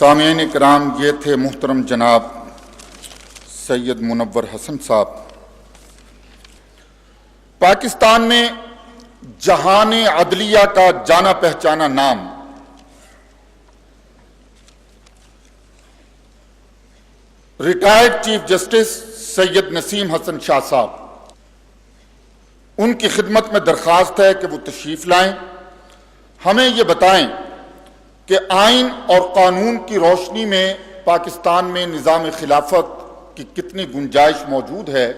سامعین کرام، یہ تھے محترم جناب سید منور حسن صاحب۔ پاکستان میں جہان عدلیہ کا جانا پہچانا نام، ریٹائرڈ چیف جسٹس سید نسیم حسن شاہ صاحب، ان کی خدمت میں درخواست ہے کہ وہ تشریف لائیں، ہمیں یہ بتائیں کہ آئین اور قانون کی روشنی میں پاکستان میں نظام خلافت کی کتنی گنجائش موجود ہے،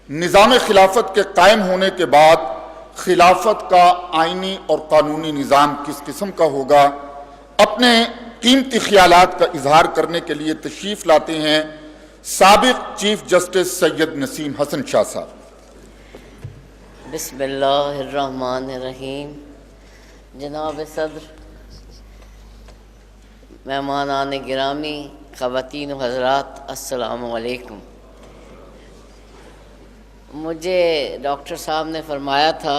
نظام خلافت کے قائم ہونے کے بعد خلافت کا آئینی اور قانونی نظام کس قسم کا ہوگا۔ اپنے قیمتی خیالات کا اظہار کرنے کے لیے تشریف لاتے ہیں سابق چیف جسٹس سید نسیم حسن شاہ صاحب۔ بسم اللہ الرحمن الرحیم۔ جناب صدر، مہمانان گرامی، خواتین و حضرات، السلام علیکم۔ مجھے ڈاکٹر صاحب نے فرمایا تھا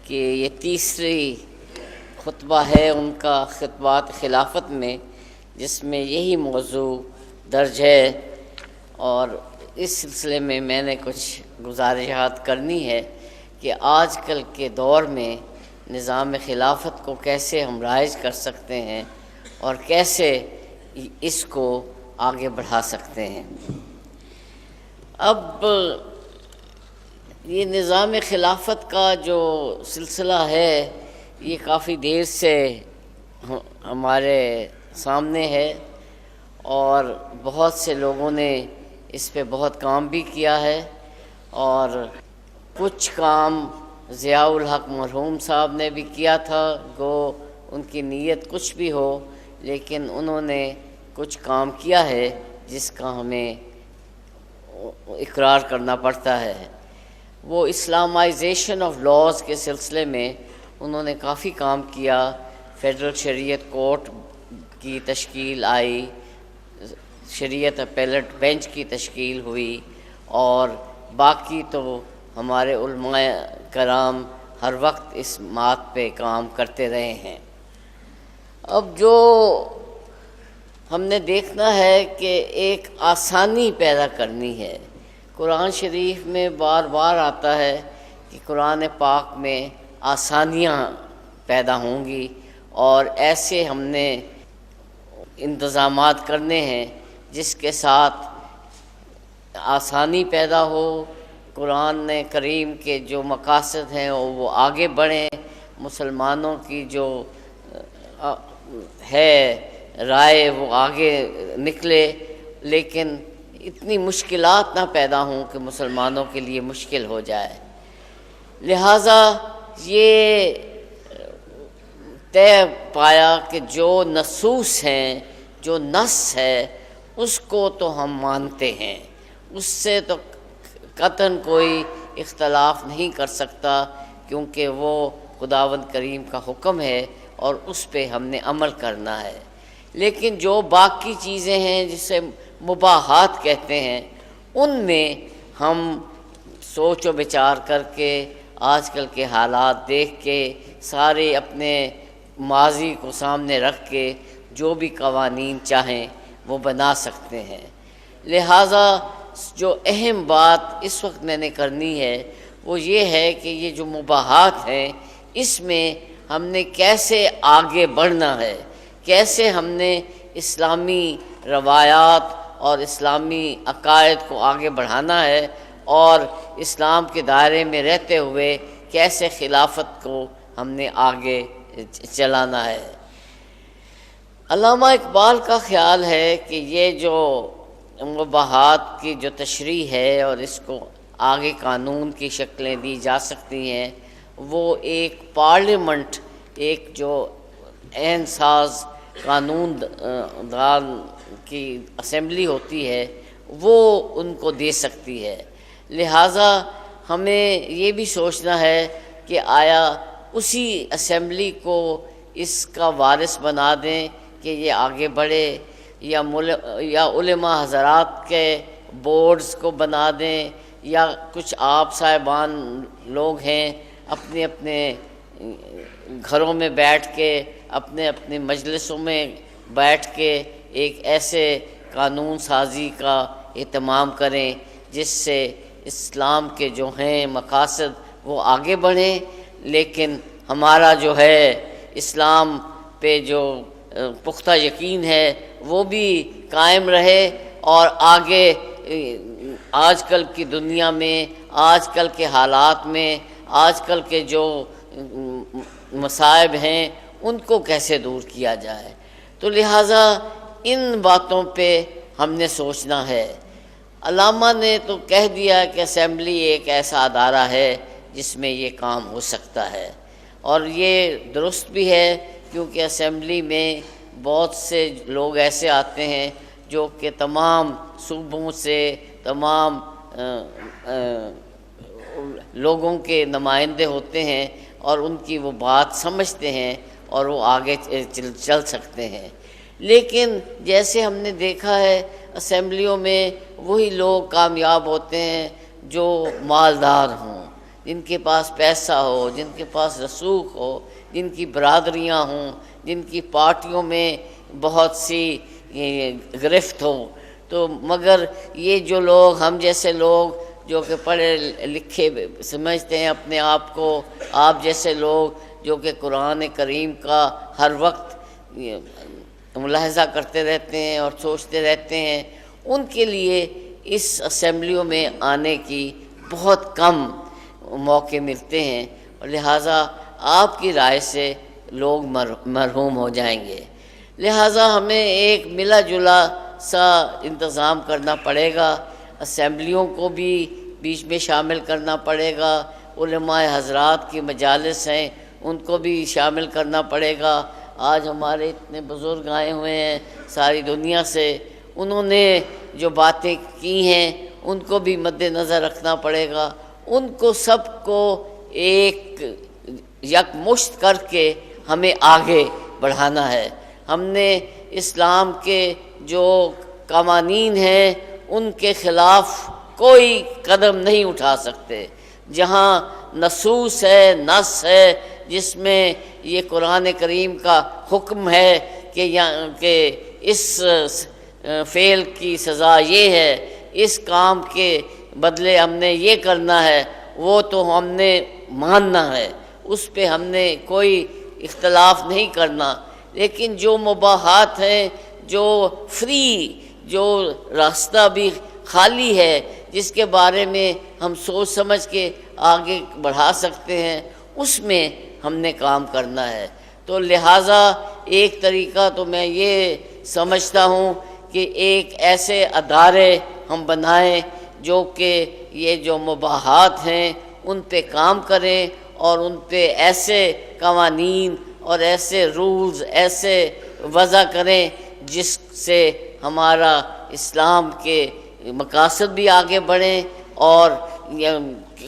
کہ یہ تیسری خطبہ ہے ان کا خطبات خلافت میں، جس میں یہی موضوع درج ہے، اور اس سلسلے میں میں نے کچھ گزارشات کرنی ہے کہ آج کل کے دور میں نظام خلافت کو کیسے ہم رائج کر سکتے ہیں اور کیسے اس کو آگے بڑھا سکتے ہیں۔ اب یہ نظام خلافت کا جو سلسلہ ہے یہ کافی دیر سے ہمارے سامنے ہے، اور بہت سے لوگوں نے اس پہ بہت کام بھی کیا ہے، اور کچھ کام ضیاء الحق مرحوم صاحب نے بھی کیا تھا، گو ان کی نیت کچھ بھی ہو، لیکن انہوں نے کچھ کام کیا ہے جس کا ہمیں اقرار کرنا پڑتا ہے۔ وہ اسلامائزیشن آف لاز کے سلسلے میں انہوں نے کافی کام کیا۔ فیڈرل شریعت کورٹ کی تشکیل آئی، شریعت اپیلٹ بینچ کی تشکیل ہوئی، اور باقی تو ہمارے علماء کرام ہر وقت اس بات پہ کام کرتے رہے ہیں۔ اب جو ہم نے دیکھنا ہے کہ ایک آسانی پیدا کرنی ہے۔ قرآن شریف میں بار بار آتا ہے کہ قرآن پاک میں آسانیاں پیدا ہوں گی، اور ایسے ہم نے انتظامات کرنے ہیں جس کے ساتھ آسانی پیدا ہو، قرآن کریم کے جو مقاصد ہیں وہ آگے بڑھیں، مسلمانوں کی جو ہے رائے وہ آگے نکلے، لیکن اتنی مشکلات نہ پیدا ہوں کہ مسلمانوں کے لیے مشکل ہو جائے۔ لہٰذا یہ طے پایا کہ جو نصوص ہیں، جو نص ہے، اس کو تو ہم مانتے ہیں، اس سے تو قطعاً کوئی اختلاف نہیں کر سکتا، کیونکہ وہ خداوند کریم کا حکم ہے اور اس پہ ہم نے عمل کرنا ہے۔ لیکن جو باقی چیزیں ہیں جسے مباحات کہتے ہیں، ان میں ہم سوچ و بچار کر کے، آج کل کے حالات دیکھ کے، سارے اپنے ماضی کو سامنے رکھ کے جو بھی قوانین چاہیں وہ بنا سکتے ہیں۔ لہٰذا جو اہم بات اس وقت میں نے کرنی ہے وہ یہ ہے کہ یہ جو مباحات ہیں، اس میں ہم نے کیسے آگے بڑھنا ہے، کیسے ہم نے اسلامی روایات اور اسلامی عقائد کو آگے بڑھانا ہے، اور اسلام کے دائرے میں رہتے ہوئے کیسے خلافت کو ہم نے آگے چلانا ہے۔ علامہ اقبال کا خیال ہے کہ یہ جو مباحات کی جو تشریح ہے اور اس کو آگے قانون کی شکلیں دی جا سکتی ہیں، وہ ایک پارلیمنٹ، ایک جو عین ساز قانون دان کی اسمبلی ہوتی ہے، وہ ان کو دے سکتی ہے۔ لہٰذا ہمیں یہ بھی سوچنا ہے کہ آیا اسی اسمبلی کو اس کا وارث بنا دیں کہ یہ آگے بڑھے، یا علماء حضرات کے بورڈز کو بنا دیں، یا کچھ آپ صاحبان لوگ ہیں اپنے اپنے گھروں میں بیٹھ کے اپنے اپنے مجلسوں میں بیٹھ کے ایک ایسے قانون سازی کا اہتمام کریں جس سے اسلام کے جو ہیں مقاصد وہ آگے بڑھیں، لیکن ہمارا جو ہے اسلام پہ جو پختہ یقین ہے وہ بھی قائم رہے، اور آگے آج کل کی دنیا میں، آج کل کے حالات میں، آج کل کے جو مصائب ہیں ان کو کیسے دور کیا جائے۔ تو لہٰذا ان باتوں پہ ہم نے سوچنا ہے۔ علامہ نے تو کہہ دیا کہ اسمبلی ایک ایسا ادارہ ہے جس میں یہ کام ہو سکتا ہے، اور یہ درست بھی ہے، کیونکہ اسمبلی میں بہت سے لوگ ایسے آتے ہیں جو کہ تمام صوبوں سے، تمام لوگوں کے نمائندے ہوتے ہیں، اور ان کی وہ بات سمجھتے ہیں اور وہ آگے چل سکتے ہیں۔ لیکن جیسے ہم نے دیکھا ہے اسمبلیوں میں وہی لوگ کامیاب ہوتے ہیں جو مالدار ہوں، جن کے پاس پیسہ ہو، جن کے پاس رسوخ ہو، جن کی برادریاں ہوں، جن کی پارٹیوں میں بہت سی گرفت ہو۔ تو مگر یہ جو لوگ، ہم جیسے لوگ جو کہ پڑھے لکھے سمجھتے ہیں اپنے آپ کو، آپ جیسے لوگ جو کہ قرآن کریم کا ہر وقت ملاحظہ کرتے رہتے ہیں اور سوچتے رہتے ہیں، ان کے لیے اس اسمبلیوں میں آنے کی بہت کم موقع ملتے ہیں، اور لہٰذا آپ کی رائے سے لوگ محروم ہو جائیں گے۔ لہٰذا ہمیں ایک ملا جلا سا انتظام کرنا پڑے گا، اسمبلیوں کو بھی بیچ میں شامل کرنا پڑے گا، علماء حضرات کی مجالس ہیں ان کو بھی شامل کرنا پڑے گا۔ آج ہمارے اتنے بزرگ آئے ہوئے ہیں ساری دنیا سے، انہوں نے جو باتیں کی ہیں ان کو بھی مد نظر رکھنا پڑے گا، ان کو سب کو ایک یکمشت کر کے ہمیں آگے بڑھانا ہے۔ ہم نے اسلام کے جو قوانین ہیں ان کے خلاف کوئی قدم نہیں اٹھا سکتے۔ جہاں نصوص ہے، نص ہے جس میں یہ قرآن کریم کا حکم ہے کہ اس فعل کی سزا یہ ہے، اس کام کے بدلے ہم نے یہ کرنا ہے، وہ تو ہم نے ماننا ہے، اس پہ ہم نے کوئی اختلاف نہیں کرنا۔ لیکن جو مباحات ہیں، جو فری، جو راستہ بھی خالی ہے، جس کے بارے میں ہم سوچ سمجھ کے آگے بڑھا سکتے ہیں، اس میں ہم نے کام کرنا ہے۔ تو لہٰذا ایک طریقہ تو میں یہ سمجھتا ہوں کہ ایک ایسے ادارے ہم بنائیں جو کہ یہ جو مباحات ہیں ان پہ کام کریں، اور ان پہ ایسے قوانین اور ایسے رولز ایسے وضع کریں جس سے ہمارا اسلام کے مقاصد بھی آگے بڑھیں، اور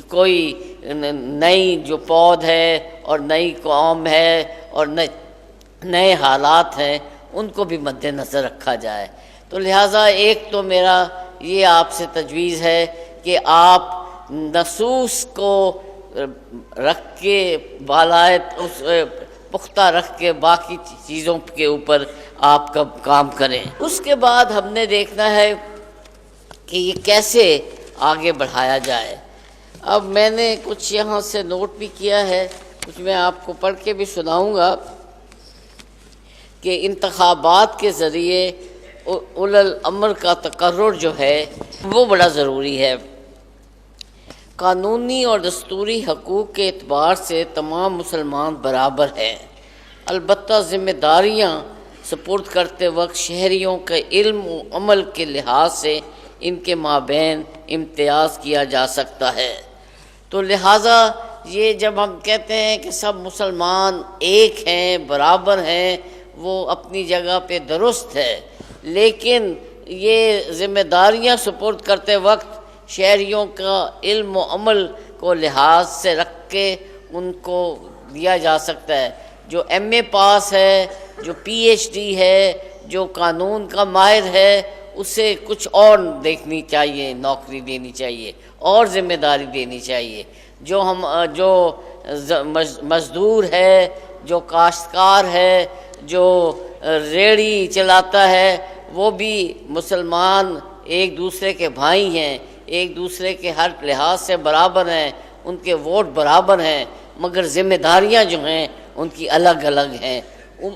کوئی نئی جو پود ہے اور نئی قوم ہے اور نئے حالات ہیں ان کو بھی مد نظر رکھا جائے۔ تو لہٰذا ایک تو میرا یہ آپ سے تجویز ہے کہ آپ نصوص کو رکھ کے بالائے اس پختہ رکھ کے باقی چیزوں کے اوپر آپ کا کام کریں۔ اس کے بعد ہم نے دیکھنا ہے کہ یہ کیسے آگے بڑھایا جائے۔ اب میں نے کچھ یہاں سے نوٹ بھی کیا ہے، کچھ میں آپ کو پڑھ کے بھی سناؤں گا کہ انتخابات کے ذریعے اولو الامر کا تقرر جو ہے وہ بڑا ضروری ہے۔ قانونی اور دستوری حقوق کے اعتبار سے تمام مسلمان برابر ہیں، البتہ ذمہ داریاں سپرد کرتے وقت شہریوں کے علم و عمل کے لحاظ سے ان کے مابین امتیاز کیا جا سکتا ہے۔ تو لہٰذا یہ جب ہم کہتے ہیں کہ سب مسلمان ایک ہیں، برابر ہیں، وہ اپنی جگہ پہ درست ہے، لیکن یہ ذمہ داریاں سپرد کرتے وقت شہریوں کا علم و عمل کو لحاظ سے رکھ کے ان کو دیا جا سکتا ہے۔ جو ایم اے پاس ہے، جو پی ایچ ڈی ہے، جو قانون کا ماہر ہے، اسے کچھ اور دیکھنی چاہیے، نوکری دینی چاہیے اور ذمہ داری دینی چاہیے۔ جو مزدور ہے جو کاشتکار ہے، جو ریڑھی چلاتا ہے، وہ بھی مسلمان ایک دوسرے کے بھائی ہیں، ایک دوسرے کے ہر لحاظ سے برابر ہیں، ان کے ووٹ برابر ہیں، مگر ذمہ داریاں جو ہیں ان کی الگ الگ ہیں۔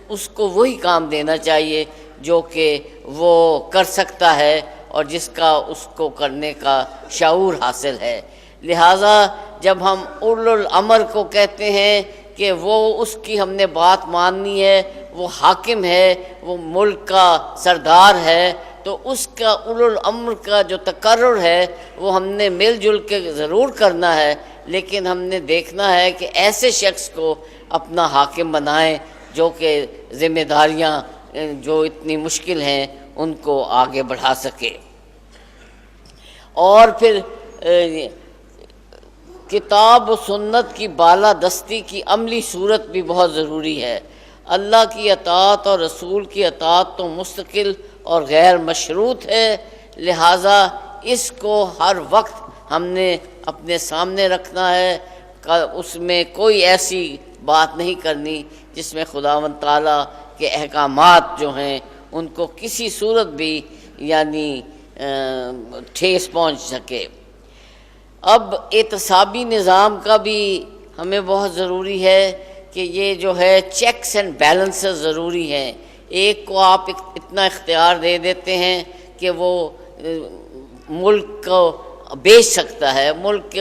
اس کو وہی کام دینا چاہیے جو کہ وہ کر سکتا ہے اور جس کا اس کو کرنے کا شعور حاصل ہے۔ لہٰذا جب ہم اولو الامر کو کہتے ہیں کہ وہ اس کی ہم نے بات ماننی ہے، وہ حاکم ہے، وہ ملک کا سردار ہے، تو اس کا اولو الامر کا جو تقرر ہے وہ ہم نے مل جل کے ضرور کرنا ہے، لیکن ہم نے دیکھنا ہے کہ ایسے شخص کو اپنا حاکم بنائیں جو کہ ذمہ داریاں جو اتنی مشکل ہیں ان کو آگے بڑھا سکے۔ اور پھر کتاب و سنت کی بالادستی کی عملی صورت بھی بہت ضروری ہے۔ اللہ کی اطاعت اور رسول کی اطاعت تو مستقل اور غیر مشروط ہے، لہٰذا اس کو ہر وقت ہم نے اپنے سامنے رکھنا ہے۔ اس میں کوئی ایسی بات نہیں کرنی جس میں خداوند تعالیٰ کے احکامات جو ہیں ان کو کسی صورت بھی یعنی ٹھیس پہنچ سکے۔ اب اعتصابی نظام کا بھی ہمیں بہت ضروری ہے کہ یہ جو ہے چیکس اینڈ بیلنسز ضروری ہیں۔ ایک کو آپ اتنا اختیار دے دیتے ہیں کہ وہ ملک کو بیچ سکتا ہے، ملک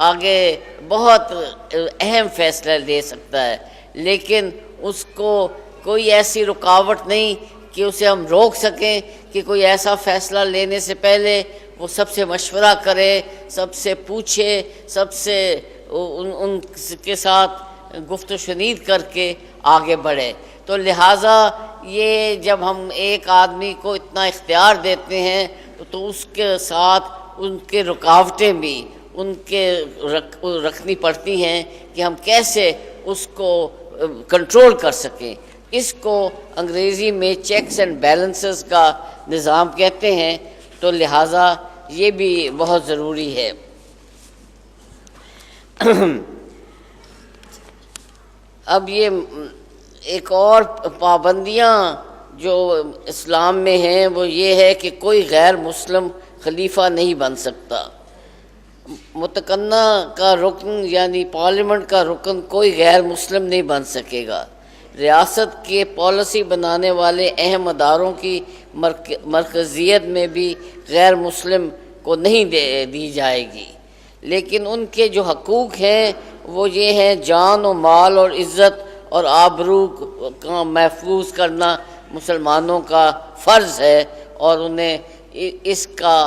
آگے بہت اہم فیصلہ لے سکتا ہے، لیکن اس کو کوئی ایسی رکاوٹ نہیں کہ اسے ہم روک سکیں کہ کوئی ایسا فیصلہ لینے سے پہلے وہ سب سے مشورہ کرے، سب سے پوچھے، سب سے ان کے ساتھ گفت و شنید کر کے آگے بڑھے۔ تو لہٰذا یہ جب ہم ایک آدمی کو اتنا اختیار دیتے ہیں تو اس کے ساتھ ان کے رکاوٹیں بھی ان کے رکھنی پڑتی ہیں کہ ہم کیسے اس کو کنٹرول کر سکیں۔ اس کو انگریزی میں چیکس اینڈ بیلنسز کا نظام کہتے ہیں، تو لہٰذا یہ بھی بہت ضروری ہے۔ اب یہ ایک اور پابندیاں جو اسلام میں ہیں وہ یہ ہے کہ کوئی غیر مسلم خلیفہ نہیں بن سکتا۔ متقنہ کا رکن یعنی پارلیمنٹ کا رکن کوئی غیر مسلم نہیں بن سکے گا۔ ریاست کے پالیسی بنانے والے اہم اداروں کی مرکزیت میں بھی غیر مسلم کو نہیں دی جائے گی، لیکن ان کے جو حقوق ہیں وہ یہ ہیں جان و مال اور عزت اور آبرو کا محفوظ کرنا مسلمانوں کا فرض ہے اور انہیں اس کا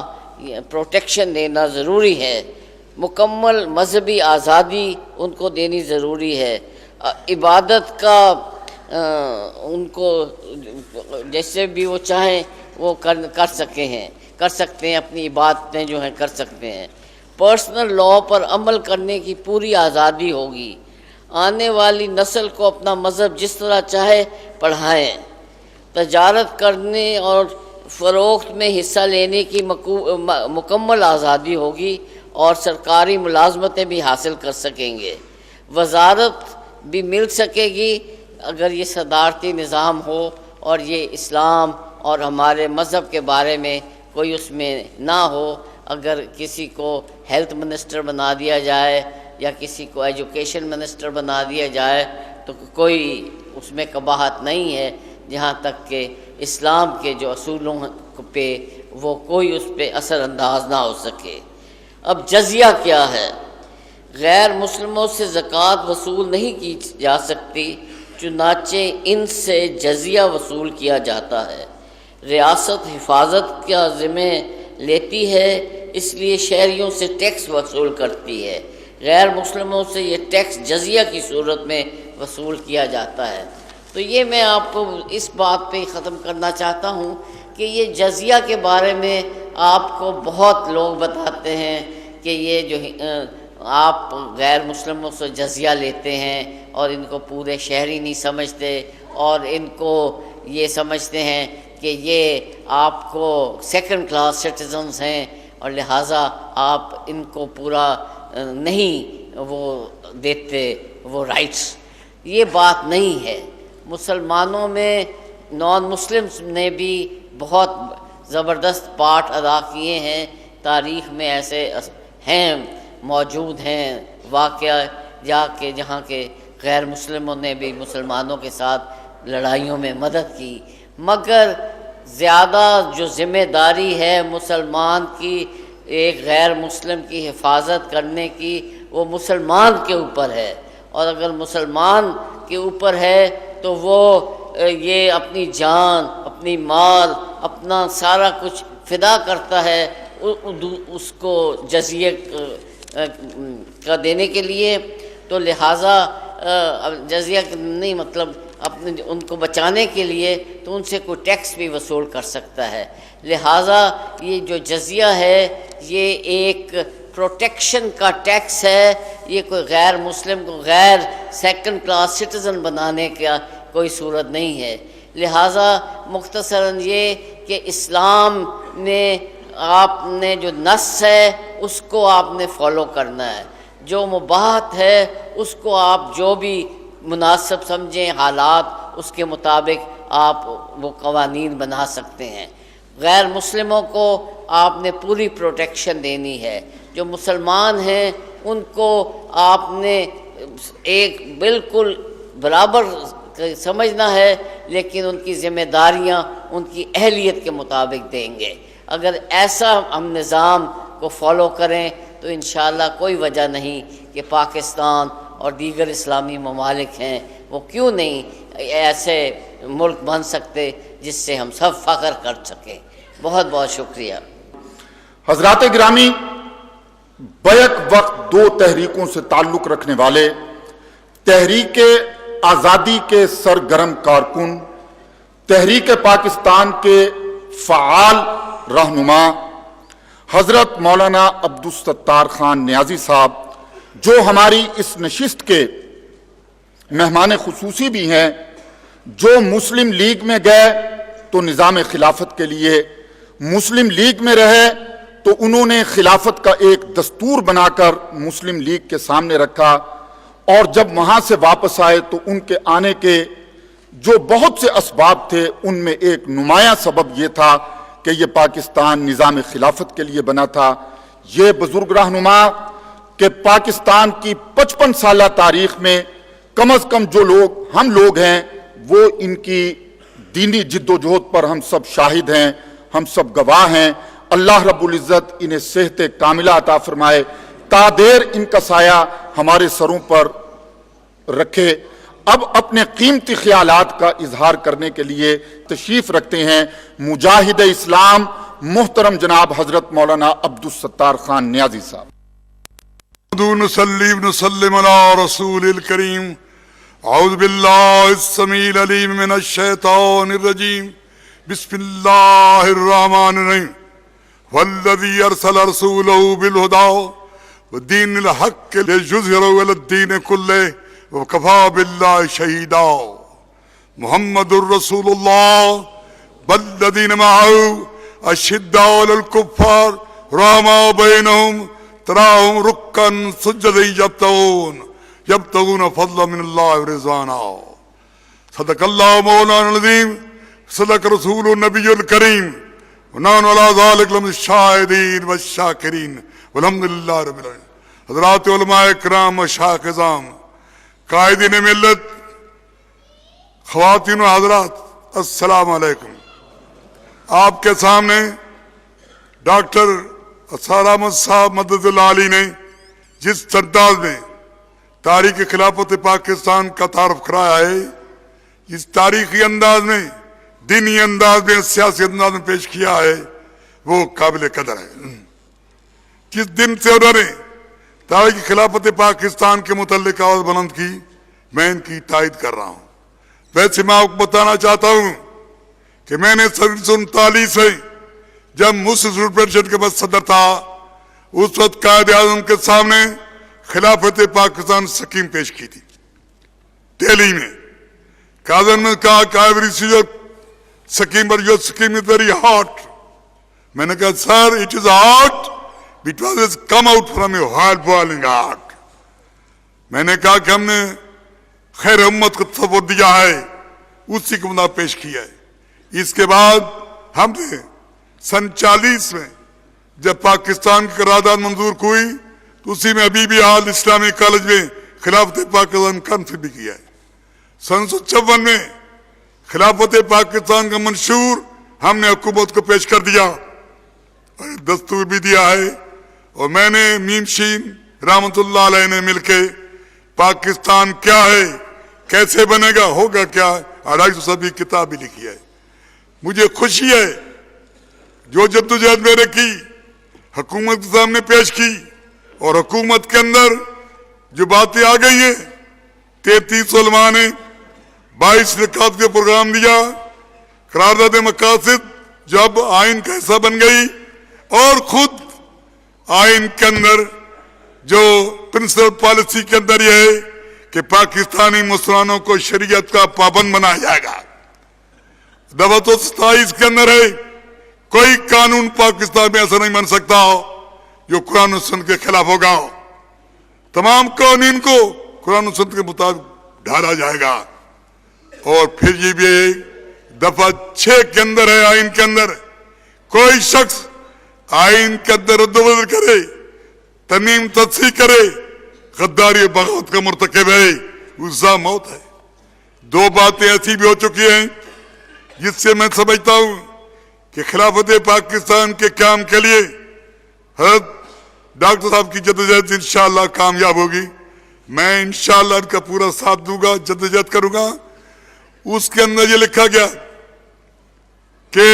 پروٹیکشن دینا ضروری ہے۔ مکمل مذہبی آزادی ان کو دینی ضروری ہے۔ عبادت کا ان کو جیسے بھی وہ چاہیں وہ کر سکتے ہیں، اپنی عبادتیں جو ہیں کر سکتے ہیں۔ پرسنل لاء پر عمل کرنے کی پوری آزادی ہوگی۔ آنے والی نسل کو اپنا مذہب جس طرح چاہے پڑھائیں۔ تجارت کرنے اور فروخت میں حصہ لینے کی مکمل آزادی ہوگی اور سرکاری ملازمتیں بھی حاصل کر سکیں گے۔ وزارت بھی مل سکے گی اگر یہ صدارتی نظام ہو اور یہ اسلام اور ہمارے مذہب کے بارے میں کوئی اس میں نہ ہو۔ اگر کسی کو ہیلتھ منسٹر بنا دیا جائے یا کسی کو ایجوکیشن منسٹر بنا دیا جائے تو کوئی اس میں قباحت نہیں ہے، جہاں تک کہ اسلام کے جو اصولوں پہ وہ کوئی اس پہ اثر انداز نہ ہو سکے۔ اب جزیہ کیا ہے؟ غیر مسلموں سے زکوٰۃ وصول نہیں کی جا سکتی، چنانچہ ان سے جزیہ وصول کیا جاتا ہے۔ ریاست حفاظت کا ذمہ لیتی ہے، اس لیے شہریوں سے ٹیکس وصول کرتی ہے۔ غیر مسلموں سے یہ ٹیکس جزیہ کی صورت میں وصول کیا جاتا ہے۔ تو یہ میں آپ کو اس بات پہ ختم کرنا چاہتا ہوں کہ یہ جزیہ کے بارے میں آپ کو بہت لوگ بتاتے ہیں کہ یہ جو آپ غیر مسلموں سے جزیہ لیتے ہیں اور ان کو پورے شہری نہیں سمجھتے اور ان کو یہ سمجھتے ہیں کہ یہ آپ کو سیکنڈ کلاس سٹیزنز ہیں اور لہٰذا آپ ان کو پورا نہیں وہ دیتے وہ رائٹس۔ یہ بات نہیں ہے. مسلمانوں میں نان مسلمس نے بھی بہت زبردست پارٹ ادا کیے ہیں. تاریخ میں ایسے ہیں موجود ہیں واقعہ جہاں کے غیر مسلموں نے بھی مسلمانوں کے ساتھ لڑائیوں میں مدد کی. مگر زیادہ جو ذمہ داری ہے مسلمان کی ایک غیر مسلم کی حفاظت کرنے کی وہ مسلمان کے اوپر ہے. اور اگر مسلمان کے اوپر ہے تو وہ یہ اپنی جان، اپنی مال، اپنا سارا کچھ فدا کرتا ہے اس کو جزیہ کا دینے کے لیے. تو لہٰذا جزیہ نہیں مطلب اپنے ان کو بچانے کے لیے تو ان سے کوئی ٹیکس بھی وصول کر سکتا ہے. لہٰذا یہ جو جزیہ ہے یہ ایک پروٹیکشن کا ٹیکس ہے. یہ کوئی غیر مسلم کو غیر سیکنڈ کلاس سٹیزن بنانے کا کوئی صورت نہیں ہے. لہٰذا مختصراً یہ کہ اسلام نے آپ نے جو نص ہے اس کو آپ نے فالو کرنا ہے. جو مباحت ہے اس کو آپ جو بھی مناسب سمجھیں حالات اس کے مطابق آپ وہ قوانین بنا سکتے ہیں. غیر مسلموں کو آپ نے پوری پروٹیکشن دینی ہے. جو مسلمان ہیں ان کو آپ نے ایک بالکل برابر سمجھنا ہے لیکن ان کی ذمہ داریاں ان کی اہلیت کے مطابق دیں گے. اگر ایسا ہم نظام کو فالو کریں تو انشاءاللہ کوئی وجہ نہیں کہ پاکستان اور دیگر اسلامی ممالک ہیں وہ کیوں نہیں ایسے ملک بن سکتے جس سے ہم سب فخر کر سکیں. بہت بہت شکریہ. حضرات گرامی، بیک وقت دو تحریکوں سے تعلق رکھنے والے تحریک آزادی کے سرگرم کارکن، تحریک پاکستان کے فعال رہنما حضرت مولانا عبدالستار خان نیازی صاحب، جو ہماری اس نشست کے مہمان خصوصی بھی ہیں، جو مسلم لیگ میں گئے تو نظام خلافت کے لیے، مسلم لیگ میں رہے تو انہوں نے خلافت کا ایک دستور بنا کر مسلم لیگ کے سامنے رکھا، اور جب وہاں سے واپس آئے تو ان کے آنے کے جو بہت سے اسباب تھے ان میں ایک نمایاں سبب یہ تھا کہ یہ پاکستان نظام خلافت کے لیے بنا تھا. یہ بزرگ رہنما کہ پاکستان کی 55 سالہ تاریخ میں کم از کم جو لوگ ہم لوگ ہیں وہ ان کی دینی جد و جہد پر ہم سب شاہد ہیں، ہم سب گواہ ہیں. اللہ رب العزت انہیں صحت کاملہ عطا فرمائے، تا دیر ان کا سایہ ہمارے سروں پر رکھے. اب اپنے قیمتی خیالات کا اظہار کرنے کے لیے تشریف رکھتے ہیں مجاہد اسلام محترم جناب حضرت مولانا عبدالستار خان نیازی صاحب. نصلي ونسلم على رسول الكريم. أعوذ بالله السميع العليم من الشيطان الرجيم. بسم الله الرحمن الرحيم. والذي أرسل رسوله بالهدى ودين الحق ليظهره على الدين كله وكفى بالله شهيدا. محمد رسول الله والذين معه أشداء على الكفار رحماء بينهم تراهم ركعا سجدا يبتغون فضلا من الله ورضوانا. صدق الله مولانا العظيم، صدق رسول النبي الكريم، ونحن على ذلك لمن الشاهدين والشاكرين والحمد لله رب العالمين. حضرات علماء کرام، مشائخ اعظام، قائدین ملت، خواتین و حضرات، السلام علیکم. آپ کے سامنے ڈاکٹر اسرار احمد صاحب مدد اللہ علی نے جس انداز میں تاریخ خلافت پاکستان کا تعارف کرایا ہے، اس تاریخی انداز میں، دینی انداز میں، سیاسی انداز میں پیش کیا ہے، وہ قابل قدر ہے. جس دن سے انہوں نے تاریخ خلافت پاکستان کے متعلق آواز بلند کی، میں ان کی تائید کر رہا ہوں. ویسے میں آپ کو بتانا چاہتا ہوں کہ میں نے 1939 سے جب مسلم پریشد کے بعد صدر تھا، اس وقت قائد اعظم کے سامنے خلافت پاکستان سکیم پیش کی تھی دہلی میں. قائد اعظم نے کہا کہ ایوری سیزر سکیم پر your scheme is very hot. میں نے کہا sir it is hot because it's come out from a hard boiling heart. میں نے کہا کہ ہم نے خیر امت کو تصور دیا ہے اسی کو بنا پیش کیا ہے۔ اس کے بعد ہم نے سن 40 میں جب پاکستان کی قرارداد منظور ہوئی تو اسی میں ابھی بھی حال اسلامی کالج میں خلافت پاکستان کانفرنس بھی کیا ہے۔ سن 1956 میں خلافت پاکستان کا منشور ہم نے حکومت کو پیش کر دیا اور دستور بھی دیا ہے، اور میں نے میم شین رحمت اللہ علیہ نے مل کے پاکستان کیا ہے، کیسے بنے گا، ہوگا کیا، 250 صفحے کی کتاب بھی لکھی ہے۔ مجھے خوشی ہے جو جدوجہد میں نے کی حکومت کے سامنے پیش کی، اور حکومت کے اندر جو باتیں آ گئی ہیں، 33 علماء نے 22 نکات کے پروگرام دیا، قرارداد مقاصد جو اب آئین کا حصہ بن گئی، اور خود آئین کے اندر جو پرنسپل پالیسی کے اندر یہ ہے کہ پاکستانی مسلمانوں کو شریعت کا پابند بنایا جائے گا۔ دفعہ 27 کے اندر ہے کوئی قانون پاکستان میں ایسا نہیں بن سکتا ہو جو قرآن و سنت کے خلاف ہوگا، تمام قوانین کو قرآن و سنت کے مطابق ڈھالا جائے گا۔ اور پھر یہ بھی دفعہ 6 کے اندر ہے آئین کے اندر کوئی شخص آئین کے اندر رد و بدل کرے، ترمیم تصحیح کرے، غداری و بغاوت کا مرتکب ہے، اس کا موت ہے۔ 2 باتیں ایسی بھی ہو چکی ہیں جس سے میں سمجھتا ہوں کہ خلافت پاکستان کے قیام کے لیے حضرت ڈاکٹر صاحب کی جدوجہد انشاءاللہ کامیاب ہوگی۔ میں انشاءاللہ ان کا پورا ساتھ دوں گا، جدوجہد کروں گا۔ اس کے اندر یہ لکھا گیا کہ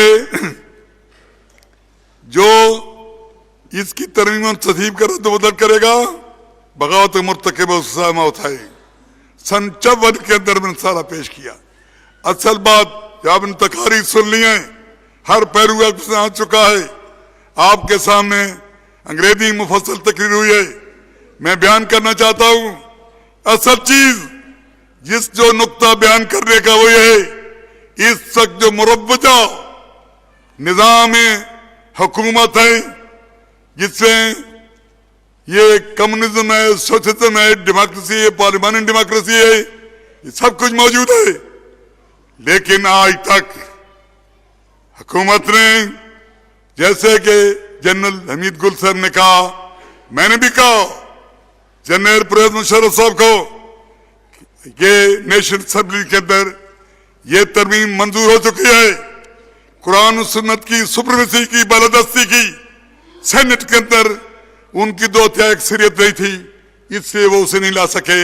جو اس کی ترمیم و تصحیح کا رد و بدل کرے گا بغاوت مرتکب اس کا موت ہے۔ سن 54 کے اندر میں نے سارا پیش کیا۔ اصل بات جو آپ نے تقاریر سن لی ہیں، ہر پہلو آ چکا ہے، آپ کے سامنے انگریزی مفصل تقریر ہوئی ہے۔ میں بیان کرنا چاہتا ہوں اصل چیز جس جو نقطہ بیان کرنے کا وہ یہ ہے، اس وقت جو مروجہ نظام حکومت ہے جس سے یہ کمیونزم ہے، سوشلزم ہے، ڈیموکریسی ہے، پارلیمانی ڈیموکریسی ہے، یہ سب کچھ موجود ہے، لیکن آج تک حکومت نے جیسے کہ جنرل حمید گل صاحب نے کہا، میں نے بھی کہا جنرل پرویز مشرف صاحب کو، یہ نیشنل اسمبلی کے اندر یہ ترمیم منظور ہو چکی ہے، قرآن و سنت کی سپریمیسی کی بالادستی کی، سینٹ کے اندر ان کی 2/3 اکثریت نہیں تھی، اس سے وہ اسے نہیں لا سکے۔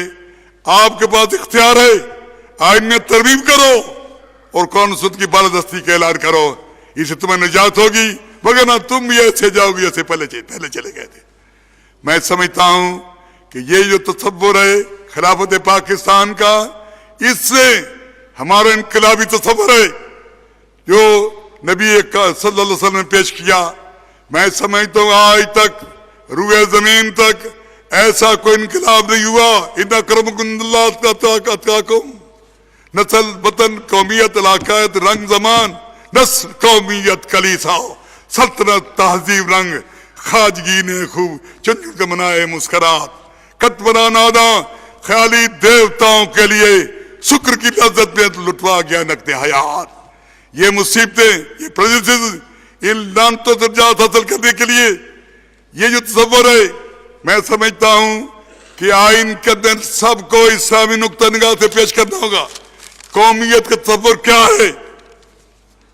آپ کے پاس اختیار ہے، آئین میں ترمیم کرو اور قرآن و سنت کی بالادستی کا اعلان کرو، اس سے تمہیں نجات ہوگی، وگرنہ تم بھی ایسے جاؤ گے جیسے پہلے چلے گئے تھے۔ میں سمجھتا ہوں کہ یہ جو تصور ہے خلافت پاکستان کا، اس سے ہمارا انقلابی تصور ہے جو نبی صلی اللہ علیہ وسلم نے پیش کیا۔ میں سمجھتا ہوں آج تک روئے زمین تک ایسا کوئی انقلاب نہیں ہوا۔ ان اکرمکم عند اللہ اتقاکم، نسل، وطن، قومیت، علاقائت، رنگ، زمان، نسل، قومیت، کلیسا، سلطنت، تہذیب، رنگ، خواجگی نے خوب چن چن کے منائے مسکرات، کتبنا نادا خیالی دیوتاؤں کے لیے شکر کی لذت میں لٹوا گیا نقد حیات۔ یہ مصیبتیں، یہ پریجوڈیسز، ان لعنتوں سے نجات حاصل کرنے کے لیے یہ جو تصور ہے، میں سمجھتا ہوں کہ آئین کے اندر سب کو اسلامی نقطہ نگاہ سے پیش کرنا ہوگا۔ قومیت کا تصور کیا ہے،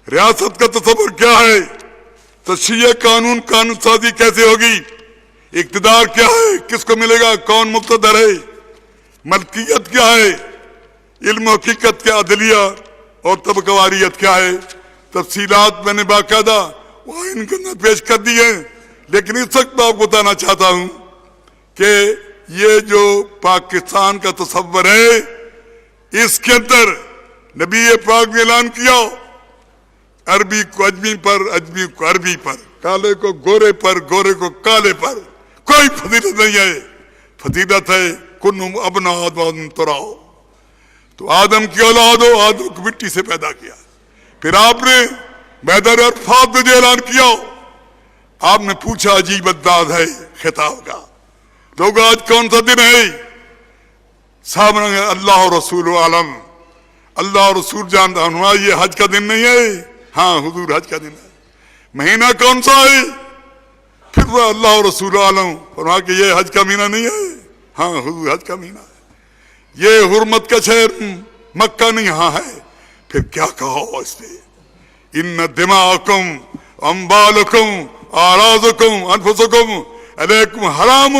ریاست کا تصور کیا ہے، تشریع قانون سازی کیسے ہوگی، اقتدار کیا ہے، کس کو ملے گا، کون مقتدر ہے، ملکیت کیا ہے، علم و حقیقت کیا، عدلیہ اور طبقہ واریت کیا ہے، تفصیلات میں نے باقاعدہ آئین کے اندر پیش کر دی ہیں۔ لیکن اس وقت میں آپ کو بتانا چاہتا ہوں کہ یہ جو پاکستان کا تصور ہے، اس کے اندر نبی پاک نے اعلان کیا، عربی کو اجمی پر، اجمی کو عربی پر، کالے کو گورے پر، گورے کو کالے پر، کوئی فضیلت نہیں ہے۔ فضیلت ہے کنتم ابناء آدم تراؤ، تو آدم کی اولاد ہو، آدم کو مٹی سے پیدا کیا۔ پھر آپ نے میدان عرفات میں جو اعلان کیا، آپ نے پوچھا، عجیب انداز ہے خطاب کا، لوگ آج کون سا دن ہے؟ صاحب نے اللہ اور رسول عالم، اللہ اور رسول جانتا ہوں یہ حج کا دن نہیں ہے، ہاں حضور حج کا دن ہے۔ مہینہ کون سا ہے؟ پھر وہ اللہ اور رسول عالم فرما کہ یہ حج کا مہینہ نہیں ہے، ہاں حضور حج کا مہینہ ہے۔ یہ حرمت کا شہر مکہ نہیں، ہاں ہے۔ پھر کیا کہو اس نے؟ ان دماءکم اموالکم اعراضکم انفسکم علیکم حرام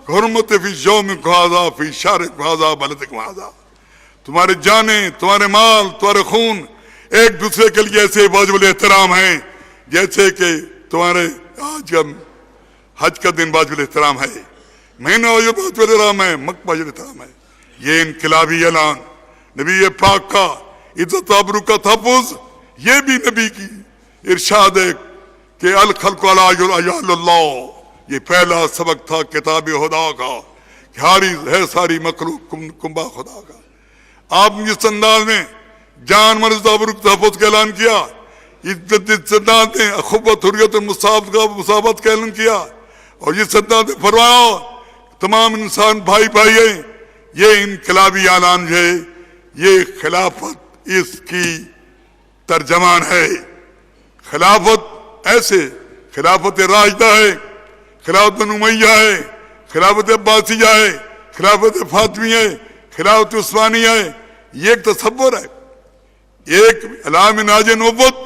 حرمت فی یومکم ھذا فی شہرکم ھذا بلدکم ھذا، تمہارے جانیں، تمہارے مال، تمہارے خون ایک دوسرے کے لیے ایسے واجب الاحترام ہیں جیسے کہ تمہارے آج کا حج کا دن واجب الاحترام ہے، مہینہ واجب الاحترام ہے، مکہ واجب الاحترام ہے۔ یہ انقلابی اعلان نبی پاک کا عزت آبرو کا تحفظ، یہ بھی نبی کی ارشاد ہے کہ الخلق علی عیال اللہ، یہ پہلا سبق تھا کتاب خدا کا کہ ساری مخلوق کنبہ خدا کا۔ آپ نے اس انداز میں جان مرض آبرو کے تحفظ کا اعلان کیا، اس انداز میں اخوت حریت مساوات کا اعلان کیا، اور اس انداز میں فرمایا تمام انسان بھائی بھائی ہیں۔ یہ انقلابی اعلان ہے، یہ خلافت اس کی ترجمان ہے۔ خلافت ایسے خلافت راشدہ ہے، خلافت بنو امیہ ہے، خلافت عباسیہ ہے، خلافت فاطمیہ ہے، خلافت عثمانیہ ہے، یہ ایک تصور ہے، ایک علام ناج نبوت،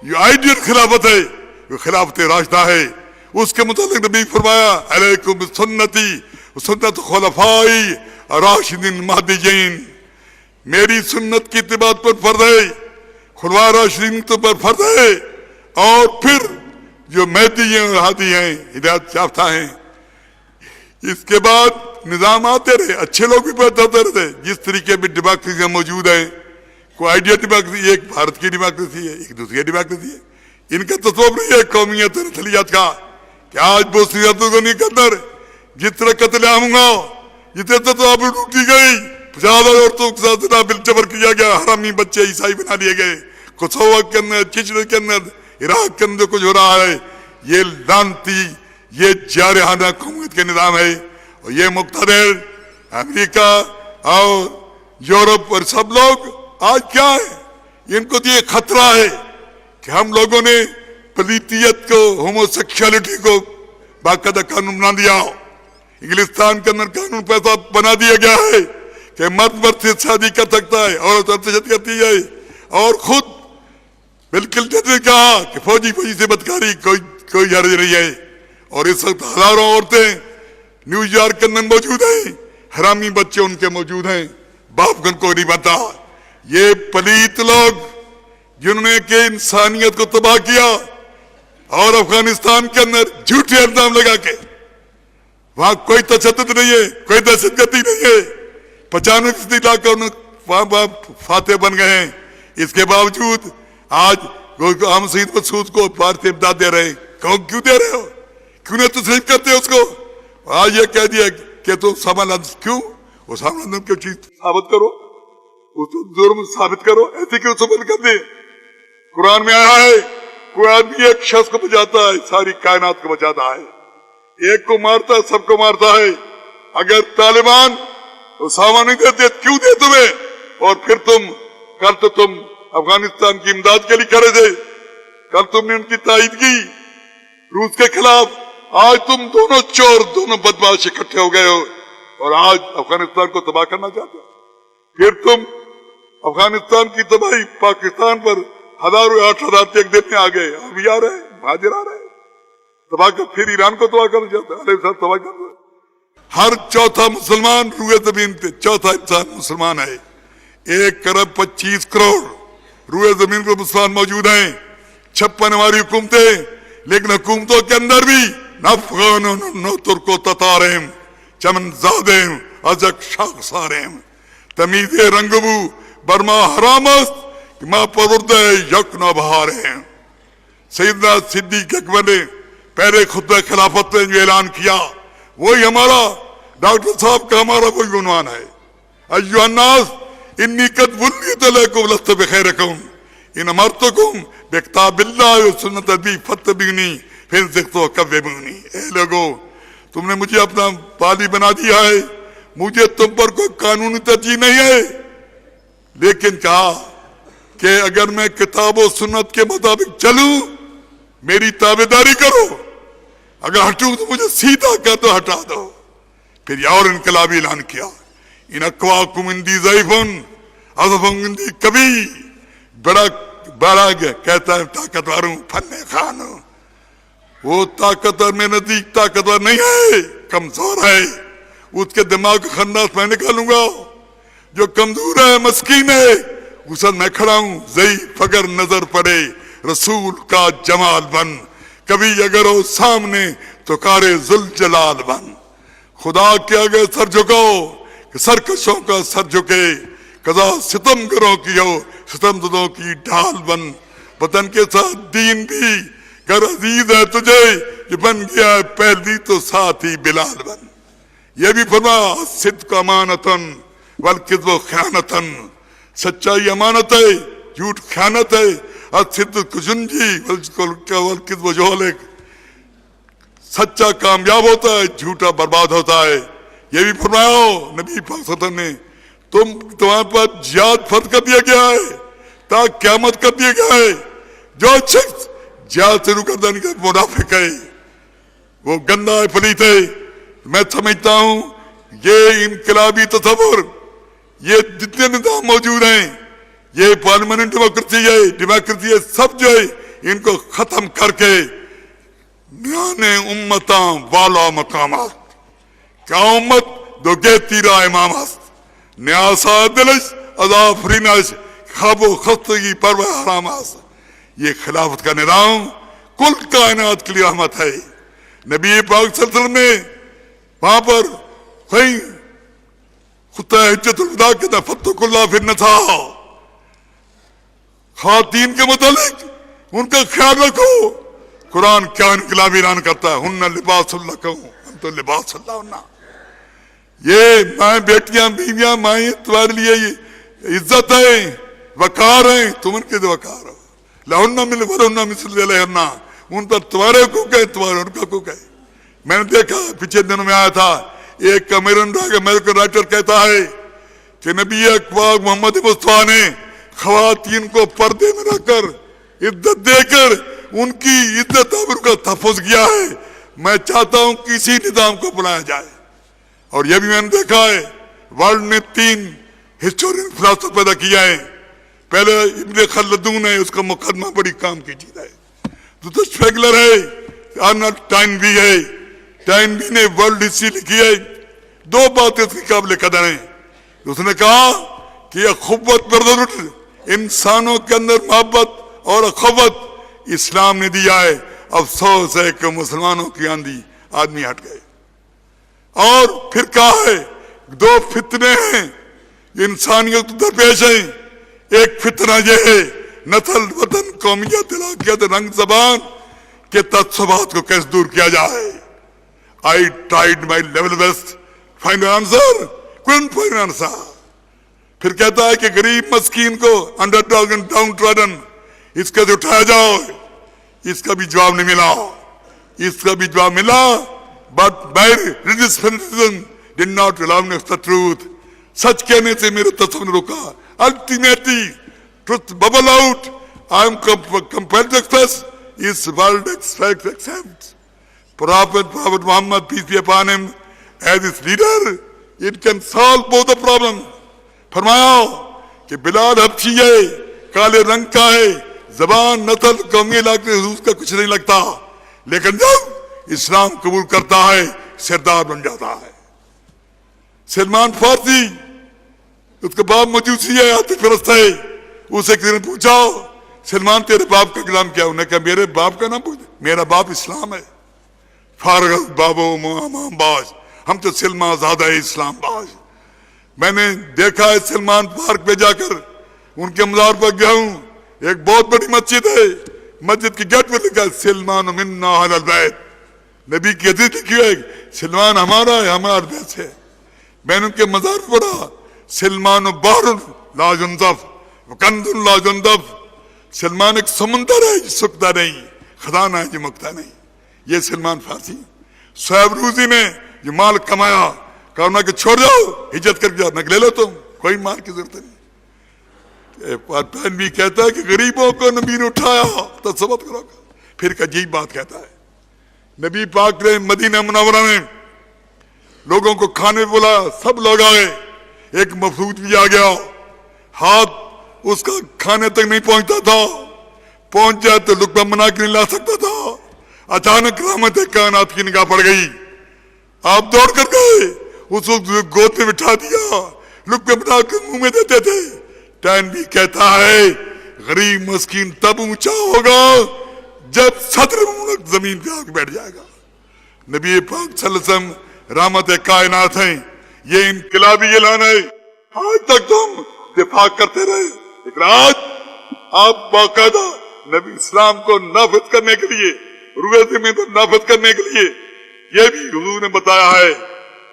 یہ آئیڈیل خلافت ہے، یہ خلافت راشدہ ہے۔ اس کے متعلق نبی فرمایا علیکم بسنتی سنت خلفائی راشدین مہدیین، میری سنت کی اتباع پر فرض ہے، خلفاء راشدین پر فرض ہے، اور پھر جو مہدی ہیں اور ہادی ہیں، ہدایت یافتہ ہیں۔ اس کے بعد نظام آتے رہے، اچھے لوگ بھی پیدا ہوتے رہتے، جس طریقے بھی ڈیموکریسی موجود ہیں، کوئی آئیڈیا ڈیموکریسی، ایک بھارت کی ڈیموکریسی ہے، ایک دوسری ڈیموکریسی ہے۔ ان کا تصور نہیں ہے قومیت اور نسلیت کا کہ آج بوسنی ہرزیگووینا کے اندر جس طرح قتل عام ہوا، جتنے تو لوٹی گئی، 50,000 عورتوں کے ساتھ بل جبر کیا گیا، حرامی بچے عیسائی بنا لیے گئے، کوسوو کے اندر، چچڑے کے اندر، عراق کے اندر کچھ ہو رہا ہے، یہ لعنتی، یہ جارحانہ حکومت کے نظام ہے، اور یہ مقتدر امریکہ اور یورپ اور سب لوگ آج کیا ہے؟ ان کو تو یہ خطرہ ہے کہ ہم لوگوں نے پلیتیت کو، ہومو سیکشولیٹی کو باقاعدہ قانون بنا دیا۔ انگلستان کے اندر قانون پیسہ بنا دیا گیا ہے کہ مرد سے شادی کر سکتا ہے، عورت سے شادی کرتی ہے، اور خود بالکل جیسے کہا کہ فوجی سے بدکاری کوئی حرج نہیں ہے۔ اور اس وقت ہزاروں عورتیں نیو یارک کے اندر موجود ہیں، حرامی بچے ان کے موجود ہیں، باپ گن کو نہیں بتا۔ یہ پلیت لوگ جنہوں نے کہ انسانیت کو تباہ کیا، اور افغانستان کے اندر جھوٹے الزام لگا کے وہاں کوئی تشدد نہیں ہے، کوئی دہشت گردی نہیں ہے، 95% علاقوں وہاں فاتح بن گئے ہیں۔ اس کے باوجود آج ہم سید مسعود کو بھارتی امداد دے رہے ہیں، کیوں دے رہے ہو؟ کیوں نہیں تسلیم کرتے اس کو؟ آج یہ کہہ دیا کہ تم سامان کیوں؟ وہ سامان کیوں چیز ثابت کرو، اس جرم ثابت کرو، ایسے کیوں ثابت کر دے؟ قرآن میں آیا ہے کوئی آدمی ایک شخص کو بچاتا ہے، ساری کائنات کو بچاتا ہے، ایک کو مارتا ہے، سب کو مارتا ہے۔ اگر طالبان سامان نہیں دیتے، کیوں دے تمہیں؟ اور پھر کل تو تم افغانستان کی امداد کے لیے کھڑے تھے، کل تم نے ان کی تائید کی روس کے خلاف، آج تم دونوں چور، دونوں بدماش اکٹھے ہو گئے ہو اور آج افغانستان کو تباہ کرنا چاہتے ہو۔ پھر تم افغانستان کی تباہی پاکستان پر 8,000 ایک دن میں آ گئے، ابھی آ رہے ہیں، مہاجر آ رہے ہیں، تباہ کر پھر ایران کو تباہ کرنا چاہتے ہیں، علیہ السلام تباہ کر رہے ہیں۔ ہر چوتھا مسلمان روئے زمین پہ، چوتھا انسان مسلمان ہے۔ 1.25 کروڑ روئے زمین پر مسلمان موجود ہیں، 56 ہماری حکومتیں، لیکن حکومتوں کے اندر بھی نہ افغان نہ ترکو تتارم چمن زادم ازک شاخسارم تمیز رنگبو برما حرامست کہ ماں پرورد یک نہ بہاریں۔ سیدنا صدیق اکبر نے پہلے خطبہ خلافت میں جو اعلان کیا، وہی ہمارا ڈاکٹر صاحب کا ہمارا وہی عنوان ہے، ایھا الناس انی قد ولیت علیکم لست بخیرکم ان امرتکم بکتاب اللہ و سنت نبی فاتبعونی فان زغت فکذبونی۔ اے لوگو، تم نے مجھے اپنا والی بنا دیا ہے، مجھے تم پر کوئی قانونی ترجیح نہیں ہے، لیکن کہا کہ اگر میں کتاب و سنت کے مطابق چلوں میری تابعداری کرو، اگر ہٹوں تو مجھے سیدھا کر دو، ہٹا دو۔ پھر یہ اور انقلابی اعلان کیا، ان اقواکم اندی ضعیفن اضعفکم اندی کبھی، بڑا کہتا ہے طاقتور ہوں، فن خان ہوں، وہ طاقتور میں نزدیک طاقتور نہیں ہے، کمزور ہے، اس کے دماغ کا خنداس میں نکالوں گا، جو کمزور ہے مسکین ہے اس میں کھڑا ہوں، ضعیف اگر نظر پڑے رسول کا جمال بن، کبھی اگر ہو سامنے تو کارے ذوالجلال بن، خدا کے آگے سر جھکاؤ کہ سرکشوں کا سر جھکے، قضا ستم گروں کی ہو ستم زدوں کی ڈھال بن، وطن کے ساتھ دین بھی گر عزیز ہے تجھے، یہ بن گیا ہے پہلوی تو ساتھ ہی بلال بن۔ یہ بھی فرمایا صدق امانتن والکذب خیانتن، سچائی امانت ہے، جھوٹ خیانت ہے، الصدق جنجی والکذب جہلک، سچا کامیاب ہوتا ہے، جھوٹا برباد ہوتا ہے۔ یہ بھی فرمایا نبی پاک صلی اللہ علیہ وسلم نے تمہارے پاس جہاد فرض کر دیا گیا ہے، تا قیامت کر دیا گیا ہے، جو شخص جہاد شروع کر دینے کا منافق ہے، وہ گندا ہے، پلیت ہے۔ میں سمجھتا ہوں یہ انقلابی تصور، یہ جتنے نظام موجود ہیں، یہ پارلیمنٹ ڈیموکریسی ہے، سب جو ہے ان کو ختم کر کے میان امتاں والا مقامات، کیا امت دو گیتی را امام است، نیاسا دلش اضافرینش خواب و خستگی پرو حرام است۔ یہ خلافت کا نظام کل کائنات کے لیے رحمت ہے۔ نبی پاک صلی اللہ علیہ وسلم نے وہاں پر کہیں خطہ حجت الوداع کے فتق اللہ فی النساء، خواتین کے متعلق ان کا خیال رکھو۔ قرآن کیا انقلابی اعلان کرتا ہے، ہن لباس لکم انتم لباس لہن۔ یہ مائیں بیٹیاں بیویاں مائیں تمہارے لیے عزت ہے، وقار ہیں، تم ان کے وقار ہو، لہن ولہن مثل علیہن، ان پر تمہارے حقوق ہے، تمہارے ان کا حقوق ہے۔ میں نے دیکھا پچھلے دنوں میں آیا تھا، ایک امریکن رائٹر کہتا ہے کہ نبی اکوام محمد مصطفیٰ نے خواتین کو پردے میں رکھ کر عزت دے کر ان کی عزت آبرو کا تحفظ کیا ہے۔ میں چاہتا ہوں کسی نظام کو بلایا جائے۔ اور یہ بھی میں نے دیکھا ہے ورلڈ نے 3 ہسٹورین فلاسفر پیدا کیا ہے۔ پہلے ابن خلدون ہے، اس کا مقدمہ بڑی کام کی چیز ہے۔ دوسرا شپیگلر ہے، آرنالڈ ٹائنبی ہے۔ ٹائنبی نے ورلڈ ہسٹری لکھی ہے۔ 2 باتیں اس کی قابل قدر ہیں۔ اس نے کہا کہ اخوت برادرہڈ، انسانوں کے اندر محبت اور اخوت اسلام نے دیا ہے۔ افسوس ہے کہ مسلمانوں کی آندھی آدمی ہٹ گئے۔ اور پھر کہا ہے 2 فتنے ہیں انسانیت درپیش ہیں۔ ایک فتنہ یہ ہے نسل، وطن، قومیت، علاقیت، رنگ، زبان کے تعصبات کو کیسے دور کیا جائے۔ I tried my level best, find an answer, couldn't find an answer۔ پھر کہتا ہے کہ غریب مسکین کو underdog and downtrodden اس کا جو اٹھایا جاؤ، اس کا بھی جواب نہیں ملا۔ اس کا بھی جواب ملا but my religious fanatism did not allow me the truth۔ سچ کہنے سے میرے تصور نے روکا۔ Ultimately truth bubble out۔ I am compelled to express is world accepts Prophet Muhammad, peace be upon him, as its leader, it can solve both the problems۔ فرمایا کہ بلال حبشی ہے، کالے رنگ کا ہے، زبان، نسل، قومی علاقے حدود کا کچھ نہیں لگتا، لیکن جب اسلام قبول کرتا ہے سردار بن جاتا ہے۔ سلمان فارسی، اس کا باپ مجوسی ہے، عاطف پرست ہے۔ اسے کسی نے پوچھا سلمان تیرے باپ کا نام کیا؟ انہوں نے کہا میرے باپ کا نام پوچھ، میرا باپ اسلام ہے۔ فارغ بابو امام باز، ہم تو سلمان زادہ اسلام باز۔ میں نے دیکھا ہے سلمان پارک پہ جا کر ان کے مزار پر گیا ہوں، ایک بہت بڑی مسجد ہے، مسجد کی گیٹ پہ لکھا ہے سلمان منا اہل البیت۔ نبی کی حدیث لکھی ہے سلمان ہمارا ہے، ہمارا بیت ہے۔ میں نے ان کے مزار پر پڑھا سلمان بحر لا ينضب وکنز لا ينضب۔ سلمان ایک سمندر ہے جو سکتا نہیں، خزانہ ہے جو مکتا نہیں۔ یہ سلمان فارسی۔ صہیب روزی نے جو مال کمایا کہا کہ چھوڑ جاؤ, ہجرت کر کے جاؤ. میں لے لو تم, کوئی مال کی ضرورت نہیں. پارٹین بھی کہتا ہے کہ غریبوں کو نبی نے اٹھایا تو ثبت کرو. پھر کا عجیب بات کہتا ہے, نبی پاک نے مدینہ منورہ میں لوگوں کو کھانے بلایا, سب لوگ آئے. ایک مفلوج بھی آ گیا, ہاتھ اس کا کھانے تک نہیں پہنچتا تھا, پہنچ جائے تو لقمہ بنا کے نہیں لا سکتا تھا. اچانک رحمت کائنات کی نگاہ پڑ گئی, آپ دوڑ کر گئے, اس کو گود میں بٹھا دیا, لقمہ بنا کے منہ میں دیتے تھے. ٹین بھی کہتا ہے غریب مسکین تب اونچا ہوگا جب صدر مبارک زمین پہ آ کے بیٹھ جائے گا. نبی پاک صلی اللہ علیہ وسلم رحمت کائنات ہیں. یہ انقلابی اعلان ہے, آج تک تم دفاع کرتے رہے, لیکن آج آپ باقاعدہ نبی اسلام کو نافذ کرنے کے لیے, رویے میں تو نافذ کرنے کے لیے, یہ بھی حضور نے بتایا ہے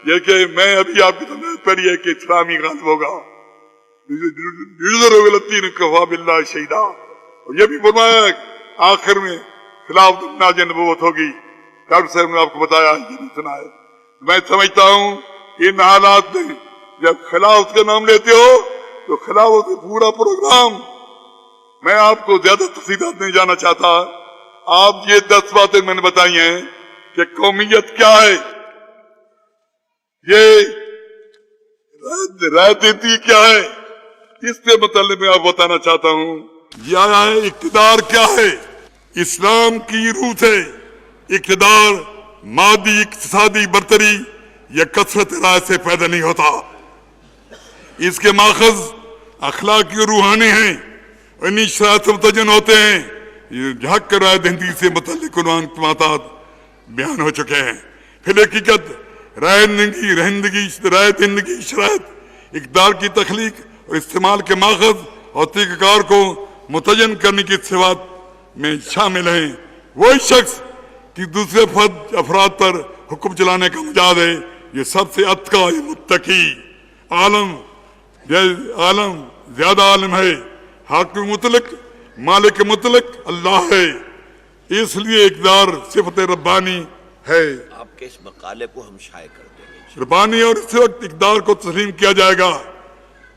یہ کہ میں ابھی آپ کی تمہیں پڑھی ہے کہ اسلامی غالب ہوگا. شہیدا, یہ بھی فرمایا آخر میں خلاف ناج نبوت ہوگی. ڈاکٹر صاحب نے آپ کو بتایا, یہ بھی سنا ہے. میں سمجھتا ہوں ان حالات میں جب خلافت کا نام لیتے ہو تو خلافت کا پورا پروگرام, میں آپ کو زیادہ تفصیلات نہیں جانا چاہتا. آپ یہ 10 باتیں میں نے بتائی ہیں کہ قومیت کیا ہے, یہ رائے کیا ہے, اس کے متعلق میں آپ بتانا چاہتا ہوں. یہ آیا ہے اقتدار کیا ہے. اسلام کی روح سے اقتدار مادی اقتصادی برتری یا کثرت رائے سے پیدا نہیں ہوتا. اس کے ماخذ اخلاقی اور روحانی ہیں, انہی شرائط سے متجن ہوتے ہیں. یہ حق رائے دہندگی سے متعلق عنوان ماتات بیان ہو چکے ہیں. پھر حقیقت رائے دہندگی شرائط اقدار کی تخلیق اور استعمال کے ماخذ اور طریقہ کار کو متجن کرنے کی صفات میں شامل ہیں. وہی شخص کہ دوسرے افراد پر حکم چلانے کا مجاز ہے, یہ سب سے اتقی, یہ متقی, عالم زیادہ عالم ہے. حاکم مطلق مالک مطلق اللہ ہے, اس لیے اقدار صفت ربانی ہے. آپ کے اس مقالے کو ہم شائع کر دیں گے. ربانی اور اس وقت اقدار کو تسلیم کیا جائے گا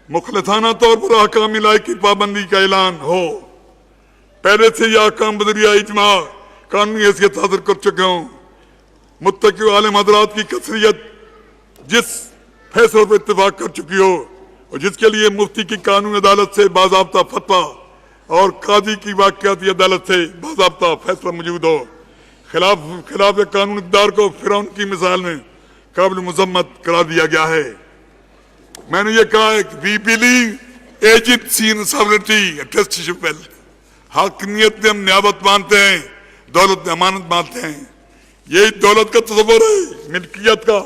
مخلصانہ طور پر احکام الہی کی پابندی کا اعلان ہو. پہلے سے یہ احکام بذریعہ اجماع قانونی حیثیت حاصل کر چکے ہوں. متقی عالم حضرات کی کثریت جس فیصلے پر اتفاق کر چکی ہو اور جس کے لیے مفتی کی قانون عدالت سے باضابطہ فتویٰ اور قاضی کی واقعاتی عدالت سے باضابطہ فیصلہ موجود ہو, خلاف قانون اقدار کو فرعون کی مثال میں قابل مذمت قرار دیا گیا ہے. میں نے یہ کہا ہے کہ we believe agency in sovereignty trusteeship well, حاکمیت میں ہم نیابت مانتے ہیں, دولت میں امانت مانتے ہیں. یہی دولت کا تصور ہے ملکیت کا.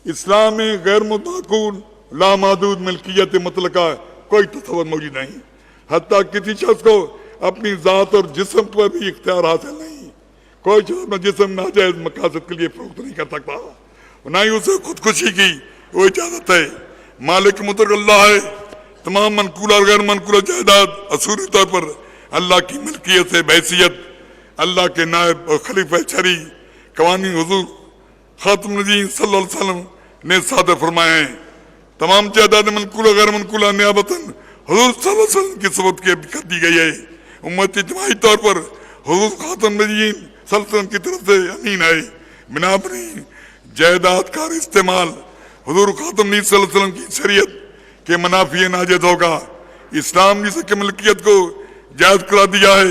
اسلام میں غیر معقول لامحدود ملکیت مطلقہ کوئی تصور موجود نہیں. حتیٰ کسی شخص کو اپنی ذات اور جسم پر بھی اختیار حاصل نہیں. کوئی شخص اپنا جسم ناجائز مقاصد کے لیے فروخت نہیں کر سکتا, نہ ہی اسے خودکشی کی وہ اجازت ہے. مالک مطلق اللہ ہے. تمام منقولہ اور غیر منقولہ جائیداد اصولی طور پر اللہ کی ملکیت سے بحیثیت اللہ کے نائب اور خلیفہ شرعی قوانین حضور خاتم النبیین صلی اللہ علیہ وسلم نے صادر فرمائے ہیں. تمام جائیداد منقولہ غیر منقولہ نیابتاً حضور صلی اللہ علیہ وسلم کی ثبوت کر دی گئی ہے. امت اجتماعی طور پر حضور خاتم النبیین صلی اللہ علیہ وسلم کی طرف سے امین ہے. بنا اپنی جائیداد کا استعمال حضور خاتم النبیین صلی اللہ علیہ وسلم کی شریعت کے منافی ناجائز ہوگا. اسلام جس کی ملکیت کو جائز قرار دیا ہے,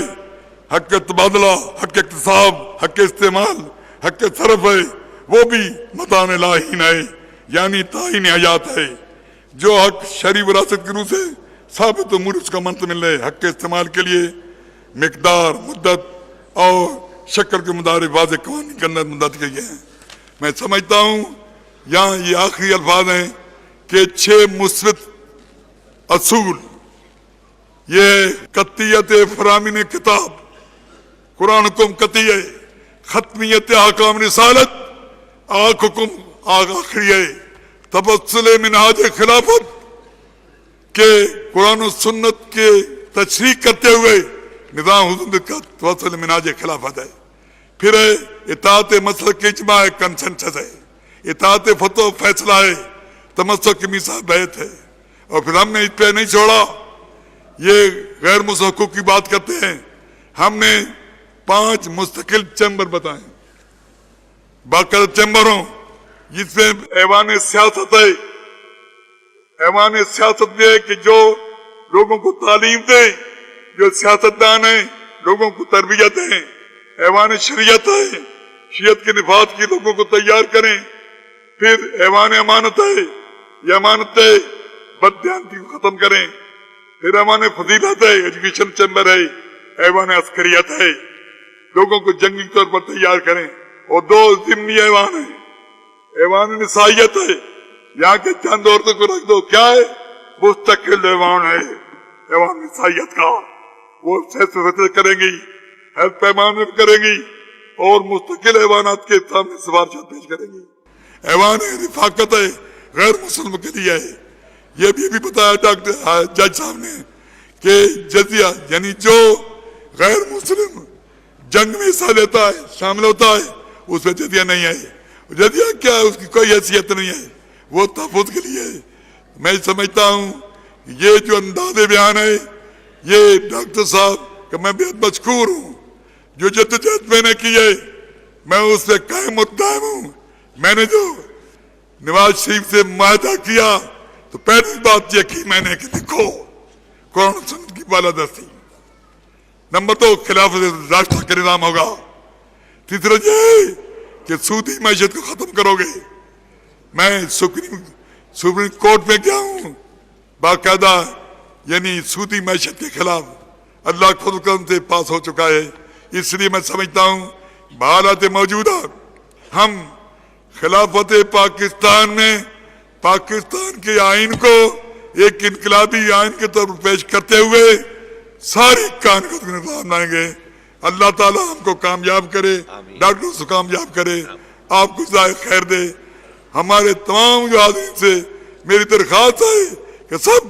حق تبادلہ, حق اقتصاب, حق استعمال, حق صرف ہے, وہ بھی متاع لاہین ہے, یعنی تعین حیات ہے. جو حق شرعی وراثت کی روح سے ثابت امور اس کا منتمل ہے. حق کے استعمال کے لیے مقدار, مدت اور شکل کے مطابق واضح قوانین کے اندر مدت کیے گئے ہیں. میں سمجھتا ہوں یہاں یہ آخری الفاظ ہیں کہ 6 مثبت اصول, یہ قطعیت فرامین کتاب قرآن حکم قطعی ہے, ختمیت احکام رسالت آخ حکم آخری ہے, تبسل منہاج خلافت کے قرآن و سنت کے تشریح کرتے ہوئے نظام حضور کا تبسل منہاج خلافت ہے. پھر ہے اطاعت مسلک اجماع کنسنسس ہے. اطاعت فتو فیصلہ ہے، تمسک کی میثاق بیعت ہے، اور پھر ہم نے اس پہ نہیں چھوڑا۔ یہ غیر مسلم حقوق کی بات کرتے ہیں، ہم نے 5 مستقل چیمبر بتائیں، باقاعدہ چیمبر ہوں جس میں ایوان سیاست ہے۔ ایوان سیاست بھی ہے کہ جو لوگوں کو تعلیم دے، جو سیاستدان ہیں لوگوں کو تربیت دیں۔ ایوان شریعت ہے، شریعت کے نفاذ کی لوگوں کو تیار کریں۔ پھر ایوان امانت ہے، یہ امانت ہے بددیانتی کو ختم کریں۔ پھر ایوان فضیلت ہے، ایجوکیشن چیمبر ہے۔ ایوان عسکریت ہے، لوگوں کو جنگی طور پر تیار کریں۔ اور 2 ضمنی ایوان ہیں۔ ایوان نسائیت ہے، یہاں کے چند عورتوں کو رکھ دو، کیا ہے؟ مستقل ایوان ہے ایوان نسائیت کا، وہ فیصلے کریں گی، ہیلپ پیمان کریں گی، اور مستقل ایوانات کے سامنے سفارشات پیش کریں گی۔ ایوان رفاقت ہے، غیر مسلم کے لیے ہے۔ یہ بھی بتایا ڈاکٹر جج صاحب نے کہ جزیہ یعنی جو غیر مسلم جنگ میں حصہ لیتا ہے، شامل ہوتا ہے، اس میں جزیہ نہیں ہے۔ جزیہ کیا ہے؟ اس کی کوئی حیثیت نہیں ہے، وہ تحفظ کے لیے ہے۔ میں سمجھتا ہوں یہ جو انداز بیان ہے، یہ ڈاکٹر صاحب کہ میں بہت مشکور ہوں، جو جدوجہد میں نے کی ہے میں اس پہ قائم و دائم ہوں۔ میں نے جو نواز شریف سے معاہدہ کیا تو پہلی بات یہ کی میں نے کہ دیکھو قرآن سنت کی بالادستی، نمبر 2 خلافت راشدہ کا نظام ہوگا، تیسرا یہ کہ سودی معیشت کو ختم کرو گے۔ میں سپریم کورٹ میں گیا ہوں، باقاعدہ یعنی سودی معیشت کے خلاف اللہ کے فضل کرم سے پاس ہو چکا ہے۔ اس لیے میں سمجھتا ہوں بحالات موجودہ ہم خلافت پاکستان میں پاکستان کے آئین کو ایک انقلابی آئین کے طور پر پیش کرتے ہوئے ساری کائنات کا نظام لائیں گے۔ اللہ تعالی ہم کو کامیاب کرے، ڈاکٹروں سے کامیاب کرے، آپ کو جزائے خیر دے۔ ہمارے تمام حاضرین سے میری درخواست ہے کہ سب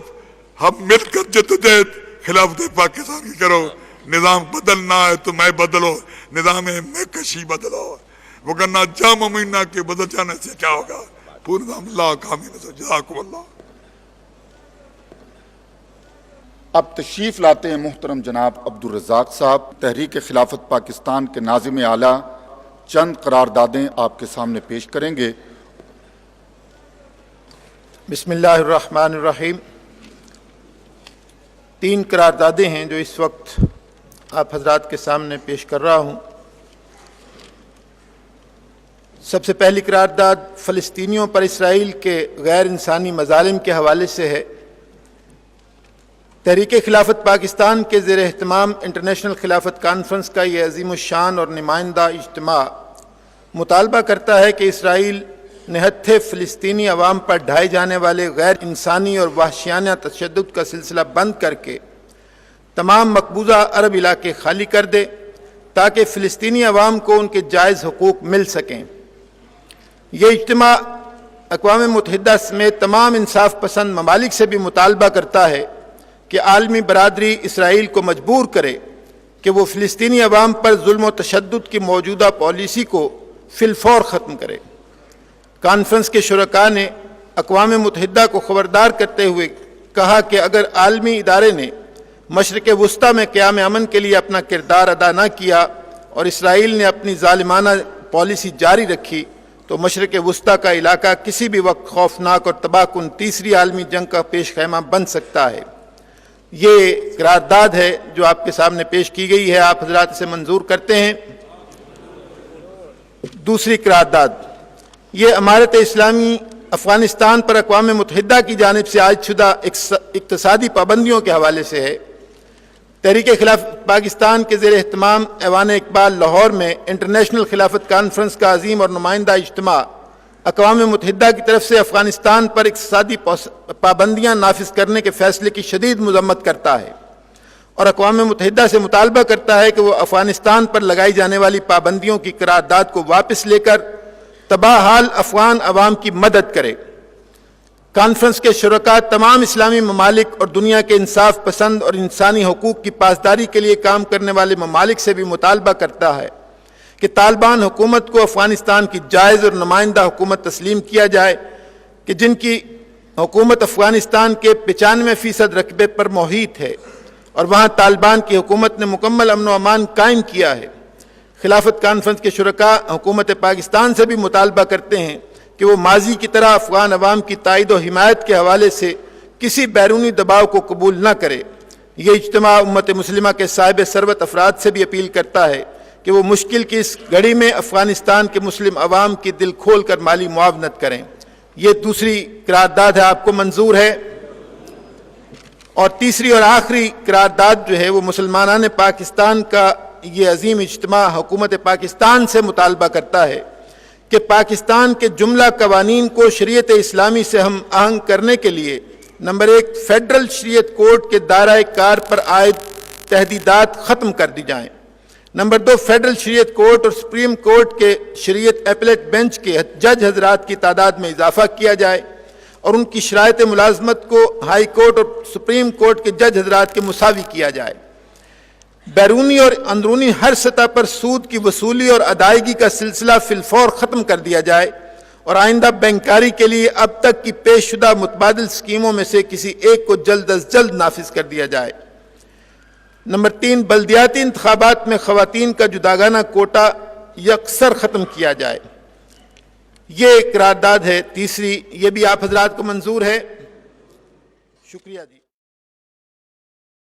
ہم مل کر جدوجہد خلافت پاکستان کی کرو۔ نظام بدلنا ہے تو میں بدلو، نظام میں کشی بدلو، وگرنہ جام مہینہ کے بدل جانے سے کیا ہوگا؟ پورا نام اللہ کامل جزاکم اللہ۔ اب تشریف لاتے ہیں محترم جناب عبدالرزاق صاحب، تحریک خلافت پاکستان کے ناظم اعلیٰ چند قراردادیں آپ کے سامنے پیش کریں گے۔ بسم اللہ الرحمن الرحیم۔ 3 قراردادیں ہیں جو اس وقت آپ حضرات کے سامنے پیش کر رہا ہوں۔ سب سے پہلی قرارداد فلسطینیوں پر اسرائیل کے غیر انسانی مظالم کے حوالے سے ہے۔ تحریک خلافت پاکستان کے زیر اہتمام انٹرنیشنل خلافت کانفرنس کا یہ عظیم الشان اور نمائندہ اجتماع مطالبہ کرتا ہے کہ اسرائیل نہتھے فلسطینی عوام پر ڈھائے جانے والے غیر انسانی اور وحشیانہ تشدد کا سلسلہ بند کر کے تمام مقبوضہ عرب علاقے خالی کر دے تاکہ فلسطینی عوام کو ان کے جائز حقوق مل سکیں۔ یہ اجتماع اقوام متحدہ سمیت تمام انصاف پسند ممالک سے بھی مطالبہ کرتا ہے کہ عالمی برادری اسرائیل کو مجبور کرے کہ وہ فلسطینی عوام پر ظلم و تشدد کی موجودہ پالیسی کو فی الفور ختم کرے۔ کانفرنس کے شرکاء نے اقوام متحدہ کو خبردار کرتے ہوئے کہا کہ اگر عالمی ادارے نے مشرق وسطیٰ میں قیام امن کے لیے اپنا کردار ادا نہ کیا اور اسرائیل نے اپنی ظالمانہ پالیسی جاری رکھی تو مشرق وسطیٰ کا علاقہ کسی بھی وقت خوفناک اور تباہ کن تیسری عالمی جنگ کا پیش خیمہ بن سکتا ہے۔ یہ قرارداد ہے جو آپ کے سامنے پیش کی گئی ہے، آپ حضرات اسے منظور کرتے ہیں۔ دوسری قرارداد یہ امارت اسلامی افغانستان پر اقوام متحدہ کی جانب سے عائد شدہ اقتصادی پابندیوں کے حوالے سے ہے۔ تحریک خلافت پاکستان کے زیر اہتمام ایوان اقبال لاہور میں انٹرنیشنل خلافت کانفرنس کا عظیم اور نمائندہ اجتماع اقوام متحدہ کی طرف سے افغانستان پر اقتصادی پابندیاں نافذ کرنے کے فیصلے کی شدید مذمت کرتا ہے اور اقوام متحدہ سے مطالبہ کرتا ہے کہ وہ افغانستان پر لگائی جانے والی پابندیوں کی قرارداد کو واپس لے کر تباہ حال افغان عوام کی مدد کرے۔ کانفرنس کے شرکاء تمام اسلامی ممالک اور دنیا کے انصاف پسند اور انسانی حقوق کی پاسداری کے لیے کام کرنے والے ممالک سے بھی مطالبہ کرتا ہے کہ طالبان حکومت کو افغانستان کی جائز اور نمائندہ حکومت تسلیم کیا جائے کہ جن کی حکومت افغانستان کے 95% رقبے پر محیط ہے اور وہاں طالبان کی حکومت نے مکمل امن و امان قائم کیا ہے۔ خلافت کانفرنس کے شرکاء حکومت پاکستان سے بھی مطالبہ کرتے ہیں کہ وہ ماضی کی طرح افغان عوام کی تائید و حمایت کے حوالے سے کسی بیرونی دباؤ کو قبول نہ کرے۔ یہ اجتماع امت مسلمہ کے صاحب ثروت افراد سے بھی اپیل کرتا ہے کہ وہ مشکل کی اس گھڑی میں افغانستان کے مسلم عوام کی دل کھول کر مالی معاونت کریں۔ یہ دوسری قرارداد ہے، آپ کو منظور ہے۔ اور تیسری اور آخری قرارداد جو ہے وہ مسلمانان پاکستان کا یہ عظیم اجتماع حکومت پاکستان سے مطالبہ کرتا ہے کہ پاکستان کے جملہ قوانین کو شریعت اسلامی سے ہم آہنگ کرنے کے لیے نمبر 1 فیڈرل شریعت کوڈ کے دائرہ کار پر عائد تحدیدات ختم کر دی جائیں۔ نمبر 2 فیڈرل شریعت کورٹ اور سپریم کورٹ کے شریعت اپیلیٹ بینچ کے جج حضرات کی تعداد میں اضافہ کیا جائے اور ان کی شرائط ملازمت کو ہائی کورٹ اور سپریم کورٹ کے جج حضرات کے مساوی کیا جائے۔ بیرونی اور اندرونی ہر سطح پر سود کی وصولی اور ادائیگی کا سلسلہ فی الفور ختم کر دیا جائے اور آئندہ بینکاری کے لیے اب تک کی پیش شدہ متبادل اسکیموں میں سے کسی ایک کو جلد از جلد نافذ کر دیا جائے۔ نمبر 3 بلدیاتی انتخابات میں خواتین کا جداگانہ کوٹا یکسر ختم کیا جائے۔ یہ قرارداد ہے تیسری، یہ بھی آپ حضرات کو منظور ہے؟ شکریہ جی۔